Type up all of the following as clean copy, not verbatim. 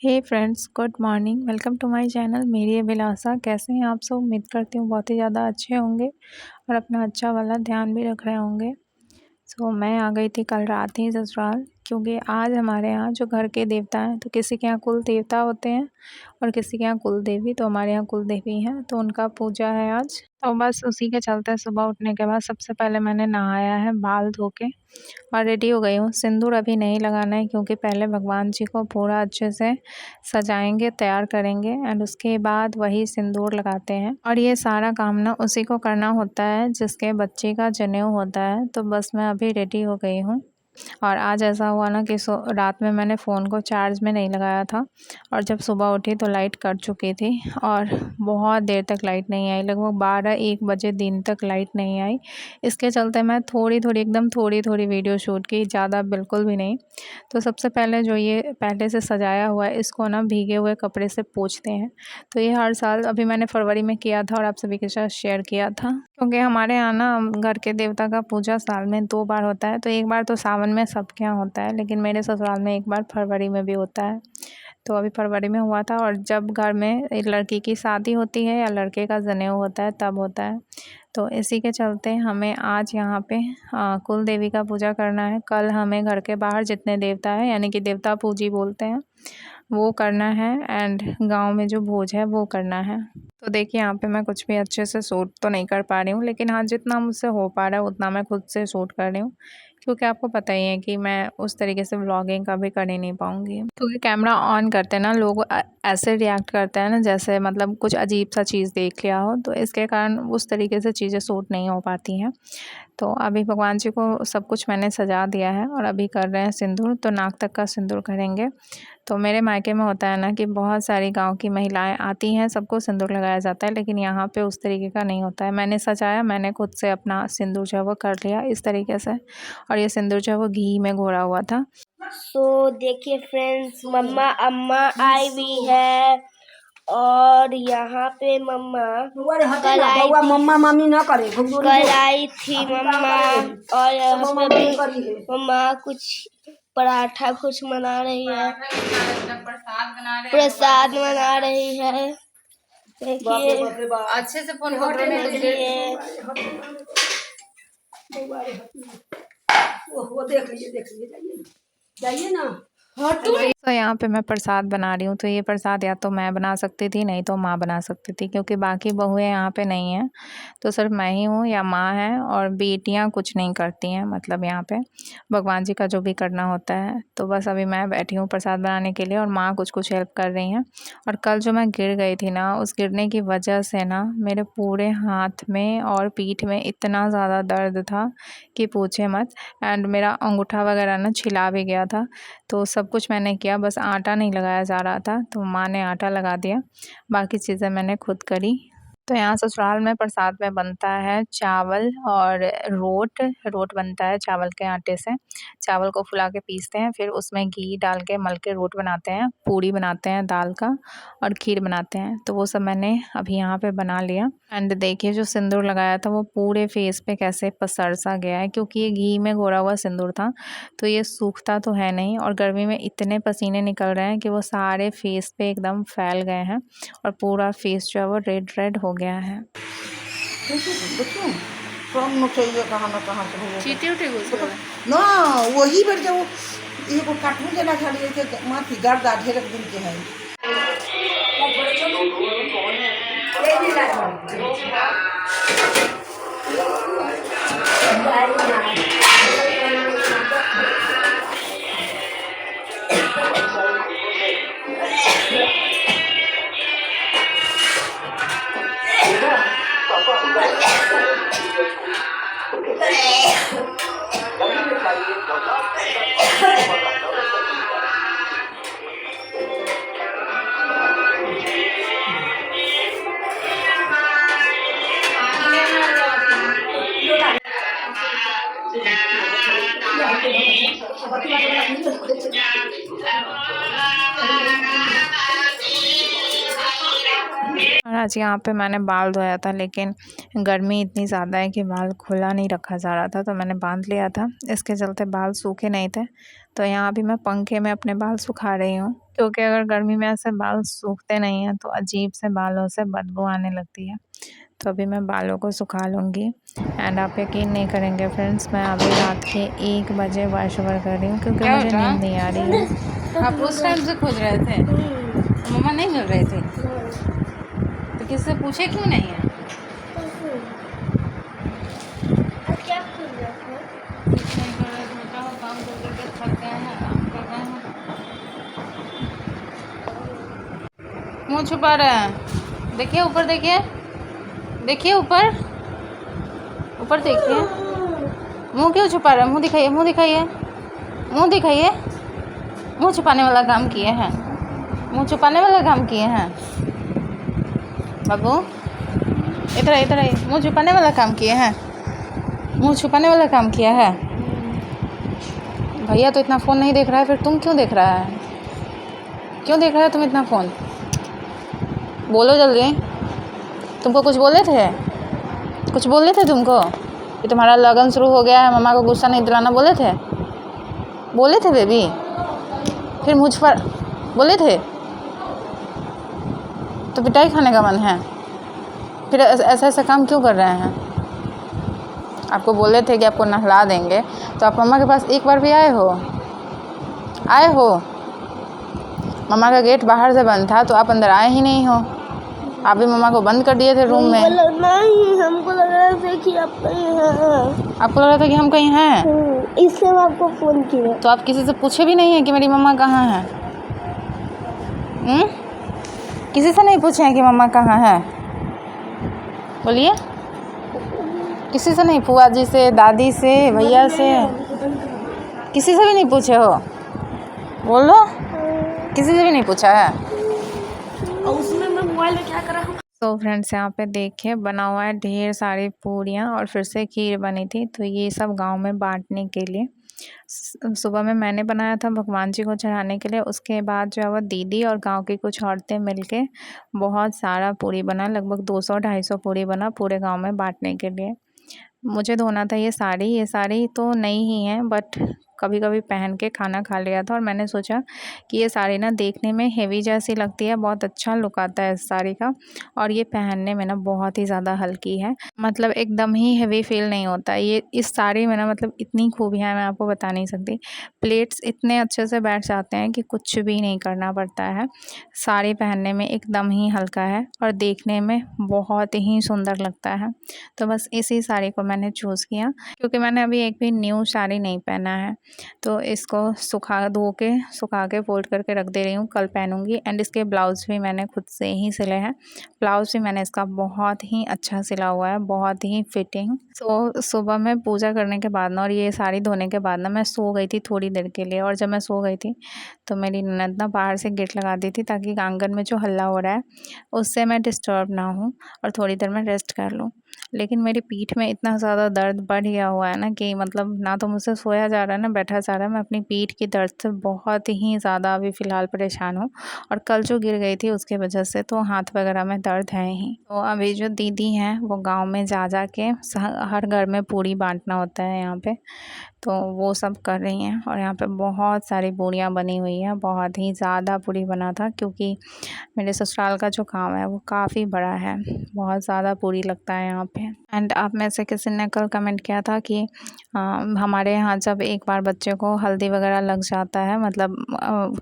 Hey friends, good morning. Welcome to my channel Meri Abhilasha. कैसे हैं आप सब? उम्मीद करती हूँ बहुत ही ज़्यादा अच्छे होंगे और अपना अच्छा वाला ध्यान भी रख रहे होंगे। मैं आ गई थी कल रात ही ससुराल, क्योंकि आज हमारे यहाँ जो घर के देवता हैं, तो किसी के यहाँ कुल देवता होते हैं और किसी के यहाँ कुल देवी। तो हमारे यहाँ कुल देवी हैं, तो उनका पूजा है आज। तो बस उसी के चलते सुबह उठने के बाद सबसे पहले मैंने नहाया है, बाल धो के और रेडी हो गई हूँ। सिंदूर अभी नहीं लगाना है, क्योंकि पहले भगवान जी को पूरा अच्छे से सजाएंगे, तैयार करेंगे एंड उसके बाद वही सिंदूर लगाते हैं। और ये सारा काम ना उसी को करना होता है जिसके बच्चे का जनेऊ होता है। तो बस मैं अभी रेडी हो गई हूँ। और आज ऐसा हुआ ना कि रात में मैंने फ़ोन को चार्ज में नहीं लगाया था, और जब सुबह उठी तो लाइट कट चुकी थी और बहुत देर तक लाइट नहीं आई। लगभग 12-1 बजे दिन तक लाइट नहीं आई। इसके चलते मैं एकदम थोड़ी थोड़ी वीडियो शूट की, ज़्यादा बिल्कुल भी नहीं। तो सबसे पहले जो ये पहले से सजाया हुआ है, इसको ना भीगे हुए कपड़े से पोंछते हैं। तो ये हर साल अभी मैंने फरवरी में किया था और आप सभी के साथ शेयर किया था, क्योंकि हमारे यहाँ ना घर के देवता का पूजा साल में 2 बार होता है। तो एक बार तो सावन में सबके यहाँ होता है, लेकिन मेरे ससुराल में एक बार फरवरी में भी होता है। तो अभी फरवरी में हुआ था, और जब घर में एक लड़की की शादी होती है या लड़के का जनेऊ होता है तब होता है। तो इसी के चलते हमें आज यहाँ पे कुल देवी का पूजा करना है। कल हमें घर के बाहर जितने देवता है, यानी कि देवता पूजी बोलते हैं, वो करना है एंड गांव में जो भोज है वो करना है। तो देखिए, यहाँ पे मैं कुछ भी अच्छे से शूट तो नहीं कर पा रही हूँ, लेकिन हाँ, जितना मुझसे हो पा रहा है उतना मैं खुद से शूट कर रही हूँ, क्योंकि आपको पता ही है कि मैं उस तरीके से व्लॉगिंग कभी कर ही नहीं पाऊँगी। क्योंकि कैमरा ऑन करते ना लोग ऐसे रिएक्ट करते हैं ना, जैसे मतलब कुछ अजीब सा चीज़ देख लिया हो, तो इसके कारण उस तरीके से चीज़ें शूट नहीं हो पाती हैं। तो अभी भगवान जी को सब कुछ मैंने सजा दिया है और अभी कर रहे हैं सिंदूर। तो नाक तक का सिंदूर करेंगे। तो मेरे मायके में होता है ना कि बहुत सारी गांव की महिलाएं आती हैं, सबको सिंदूर लगाया जाता है, लेकिन यहाँ पे उस तरीके का नहीं होता है। मैंने सजाया, मैंने खुद से अपना सिंदूर जो है वो कर लिया इस तरीके से, और ये सिंदूर जो है वो घी में घोरा हुआ था। देखिए फ्रेंड्स, मम्मा अम्मा आई हुई है और यहाँ पे मम्मा कल आई थी मम्मा, और यहाँ पे भी मम्मा कुछ पराठा कुछ बना रही है, प्रसाद बना रही है। देखिए अच्छे से फोन देख लीजिए जाइए ना। तो यहाँ पे मैं प्रसाद बना रही हूँ। तो ये प्रसाद या तो मैं बना सकती थी, नहीं तो माँ बना सकती थी, क्योंकि बाकी बहुएं यहाँ पे नहीं हैं। तो सिर्फ मैं ही हूँ या माँ है, और बेटियाँ कुछ नहीं करती हैं। मतलब यहाँ पे भगवान जी का जो भी करना होता है। तो बस अभी मैं बैठी हूँ प्रसाद बनाने के लिए, और माँ कुछ कुछ हेल्प कर रही हैं। और कल जो मैं गिर गई थी ना, उस गिरने की वजह से ना मेरे पूरे हाथ में और पीठ में इतना ज़्यादा दर्द था कि पूछे मत। एंड मेरा अंगूठा वगैरह ना छिला भी गया था। तो सब कुछ मैंने किया, बस आटा नहीं लगाया जा रहा था, तो माँ ने आटा लगा दिया। बाकी चीज़ें मैंने खुद करी। तो यहाँ ससुराल में प्रसाद में बनता है चावल और रोट बनता है चावल के आटे से। चावल को फुला के पीसते हैं, फिर उसमें घी डाल के मल के रोट बनाते हैं, पूड़ी बनाते हैं दाल का, और खीर बनाते हैं। तो वो सब मैंने अभी यहाँ पे बना लिया। एंड देखिए, जो सिंदूर लगाया था वो पूरे फेस पे कैसे पसर सा गया है, क्योंकि ये घी में घोरा हुआ सिंदूर था। तो ये सूखता तो है नहीं, और गर्मी में इतने पसीने निकल रहे हैं कि वो सारे फेस पे एकदम फैल गए हैं, और पूरा फेस जो है वो रेड रेड हो गया है। चीटी उठी ना वही बेर जब एगो काटू जना खाली के माथी गर्दा ढेरक दिन के है। आज यहाँ पे मैंने बाल धोया था, लेकिन गर्मी इतनी ज़्यादा है कि बाल खुला नहीं रखा जा रहा था, तो मैंने बांध लिया था। इसके चलते बाल सूखे नहीं थे, तो यहाँ अभी मैं पंखे में अपने बाल सुखा रही हूँ, क्योंकि अगर गर्मी में ऐसे बाल सूखते नहीं हैं तो अजीब से बालों से बदबू आने लगती है। तो अभी मैं बालों को सुखा लूँगी। एंड आप यकीन नहीं करेंगे फ्रेंड्स, मैं अभी रात के 1 बजे वॉश ओवर कर रही हूँ, क्योंकि मुझे नींद नहीं आ रही है। आप उस टाइम से खोज रहे थे, मम्मा नहीं मिल रही थी, तो किससे पूछे क्यों नहीं है? क्या खोल रहे थे? काम करके थक गए हैं, आराम कर रहे हैं। मुँह छुपा रहे हैं, देखिए ऊपर, देखिए देखिए ऊपर, ऊपर देखिए। मुँह क्यों छुपा रहे हैं? मुँह दिखाइए, मुँह दिखाइए, मुँह दिखाइए। मुँह छुपाने वाला काम किए हैं, मुँह छुपाने वाला काम किए हैं बाबू। इधर इधर आई, मुँह छुपाने वाला काम किए हैं, मुँह छुपाने वाला काम किया है। भैया तो इतना फ़ोन नहीं देख रहा है, फिर तुम क्यों देख रहा है? क्यों देख रहा है तुम इतना फ़ोन? बोलो जल्दी। तुमको कुछ बोले थे? कुछ बोले थे तुमको कि तुम्हारा लगन शुरू हो गया है, मम्मा को गुस्सा नहीं दिलाना, बोले थे? बोले थे बेबी? फिर मुझ पर बोले थे तो पिटाई खाने का मन है? फिर ऐसा ऐसा काम क्यों कर रहे हैं? आपको बोले थे कि आपको नहला देंगे, तो आप मम्मा के पास एक बार भी आए हो? आए हो? मम्मा का गेट बाहर से बंद था, तो आप अंदर आए ही नहीं हो। आप भी मम्मा को बंद कर दिए थे रूम में। नहीं, हमको लग रहा था कि आप कहीं हैं। आपको लग रहा था कि हम कहीं हैं, इसलिए हम आपको फ़ोन किए। तो आप किसी से पूछे भी नहीं हैं कि मेरी मम्मा कहाँ है? किसी से नहीं पूछे हैं कि मम्मा कहाँ है? बोलिए, किसी से नहीं? फुआ जी से, दादी से, भैया से, किसी से भी नहीं पूछे हो? बोलो, किसी से भी नहीं पूछा है? और उसमें मैं मोबाइल में क्या कर रहा हूँ? तो फ्रेंड्स यहाँ पे देखिए बना हुआ है ढेर सारी पूरियाँ, और फिर से खीर बनी थी, तो ये सब गांव में बांटने के लिए। सुबह में मैंने बनाया था भगवान जी को चढ़ाने के लिए, उसके बाद जो है वो दीदी और गांव की कुछ औरतें मिलके बहुत सारा पूरी बना, लगभग 200-250 पूरी बना पूरे गांव में बांटने के लिए। मुझे धोना था ये साड़ी तो नई ही है, बट कभी कभी पहन के खाना खा लिया था, और मैंने सोचा कि ये साड़ी ना देखने में हेवी जैसी लगती है, बहुत अच्छा लुक आता है इस साड़ी का, और ये पहनने में ना बहुत ही ज़्यादा हल्की है, मतलब एकदम ही हेवी फील नहीं होता ये इस साड़ी में ना, मतलब इतनी खूबियाँ हैं मैं आपको बता नहीं सकती। प्लेट्स इतने अच्छे से बैठ जाते हैं कि कुछ भी नहीं करना पड़ता है। साड़ी पहनने में एकदम ही हल्का है और देखने में बहुत ही सुंदर लगता है। तो बस इसी साड़ी को मैंने चूज़ किया, क्योंकि मैंने अभी एक भी न्यू साड़ी नहीं पहना है, तो इसको सुखा के फोल्ड करके रख दे रही हूँ, कल पहनूंगी। एंड इसके ब्लाउज़ भी मैंने खुद से ही सिले हैं, ब्लाउज़ भी मैंने इसका बहुत ही अच्छा सिला हुआ है, बहुत ही फिटिंग। तो सुबह में पूजा करने के बाद ना, और ये साड़ी धोने के बाद ना, मैं सो गई थी थोड़ी देर के लिए, और जब मैं सो गई थी तो मेरी ननद ना बाहर से गेट लगा दी थी, ताकि आंगन में जो हल्ला हो रहा है उससे मैं डिस्टर्ब ना हूँ और थोड़ी देर में रेस्ट कर लूँ। लेकिन मेरी पीठ में इतना ज़्यादा दर्द बढ़ गया हुआ है ना, कि मतलब ना तो मुझसे सोया जा रहा है ना बैठा जा रहा है। मैं अपनी पीठ की दर्द से बहुत ही ज़्यादा अभी फ़िलहाल परेशान हूँ, और कल जो गिर गई थी उसके वजह से तो हाथ वगैरह में दर्द है ही। तो अभी जो दीदी हैं वो गांव में जा के हर घर में पूरी बांटना होता है यहाँ पे, तो वो सब कर रही हैं। और यहाँ पे बहुत सारी पूरियाँ बनी हुई हैं, बहुत ही ज़्यादा पूरी बना था, क्योंकि मेरे ससुराल का जो गाँव है वो काफ़ी बड़ा है, बहुत ज़्यादा पूरी लगता है यहाँ पे। एंड आप में से किसी ने कल कमेंट किया था कि हमारे यहाँ जब एक बार बच्चे को हल्दी वगैरह लग जाता है, मतलब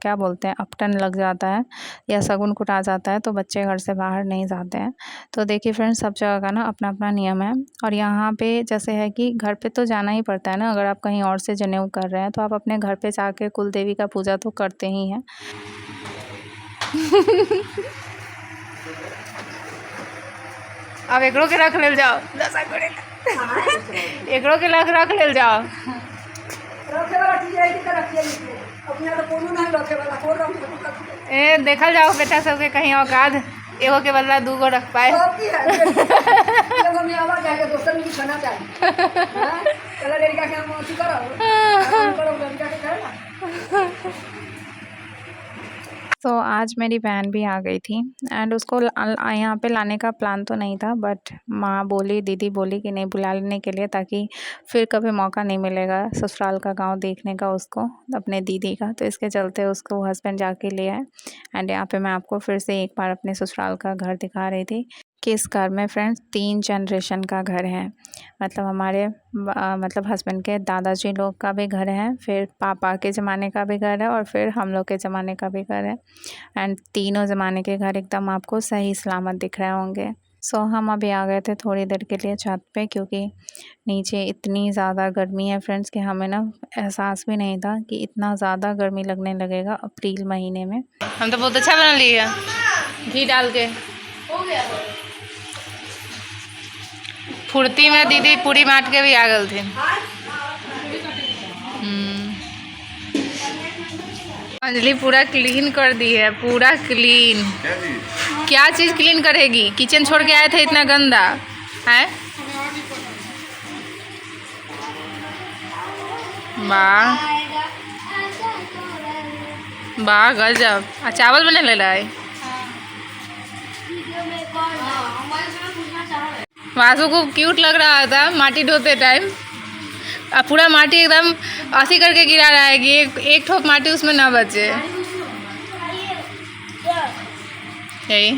क्या बोलते हैं, अपटन लग जाता है या शगुन कुटा जाता है, तो बच्चे घर से बाहर नहीं जाते हैं। तो देखिए फ्रेंड्स, सब जगह का ना अपना अपना नियम है, और यहाँ पे जैसे है कि घर पे तो जाना ही पड़ता है ना, अगर आप कहीं और से जनेऊ कर रहे हैं तो आप अपने घर पे जाके कुल देवी का पूजा तो करते ही हैं। अब एकरो के रख ले जाओ, एकरो के रख ले जाओ। ए देखल जाओ बेटा सबके कहीं औकात, एगो के बदला 2 गो रख पाए। तो आज मेरी बहन भी आ गई थी एंड उसको यहाँ पे लाने का प्लान तो नहीं था, बट माँ बोली, दीदी बोली कि नहीं बुला लेने के लिए, ताकि फिर कभी मौका नहीं मिलेगा ससुराल का गांव देखने का उसको, अपने दीदी का। तो इसके चलते उसको हस्बैंड जाके ले आए। एंड यहाँ पे मैं आपको फिर से एक बार अपने ससुराल का घर दिखा रही थी कि इस घर में फ्रेंड्स 3 जनरेशन का घर है। मतलब हमारे मतलब हस्बैंड के दादाजी लोग का भी घर है, फिर पापा के ज़माने का भी घर है, और फिर हम लोग के ज़माने का भी घर है। एंड तीनों ज़माने के घर एकदम आपको सही सलामत दिख रहे होंगे। सो हम अभी आ गए थे थोड़ी देर के लिए छत पे, क्योंकि नीचे इतनी ज़्यादा गर्मी है फ्रेंड्स कि हमें ना एहसास भी नहीं था कि इतना ज़्यादा गर्मी लगने लगेगा अप्रैल महीने में। हम तो बहुत अच्छा बना लिए घी डाल के। फुर्ती में दीदी पूरी माट के भी आ गई थी। अंजलि पूरा क्लीन कर दी है, पूरा क्लीन। क्या चीज़ क्लीन करेगी? किचन छोड़ के आए थे इतना गंदा है। वाह वाह गजब। चावल बने ले रहा है। वासु को क्यूट लग रहा था माटी ढोते टाइम। पूरा माटी एकदम ऐसी करके गिरा रहा है कि एक ठोप माटी उसमें ना बचे। यही